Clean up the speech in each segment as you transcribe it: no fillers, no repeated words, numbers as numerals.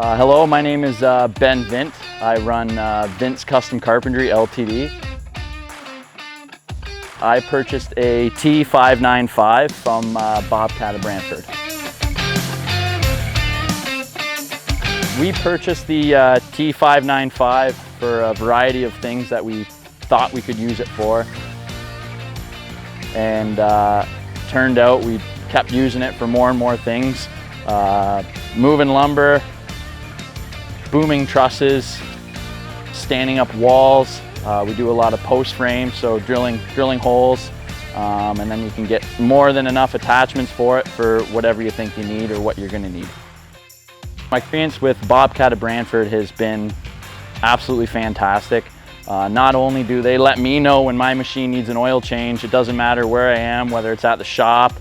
Hello, my name is Vint. I run Vint's Custom Carpentry Ltd. I purchased a T595 from Bobcat of Brantford. We purchased the T595 for a variety of things that we thought we could use it for. And turned out we kept using it for more and more things. Moving lumber, booming trusses, standing up walls. We do a lot of post frames, so drilling holes, and then you can get more than enough attachments for it for whatever you think you need or what you're going to need. My experience with Bobcat of Brantford has been absolutely fantastic. Not only do they let me know when my machine needs an oil change, it doesn't matter where I am, whether it's at the shop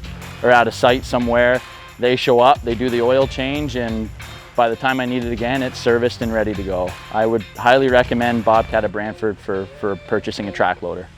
or at a site somewhere. They show up, they do the oil change, and by the time I need it again, it's serviced and ready to go. I would highly recommend Bobcat of Brantford for purchasing a track loader.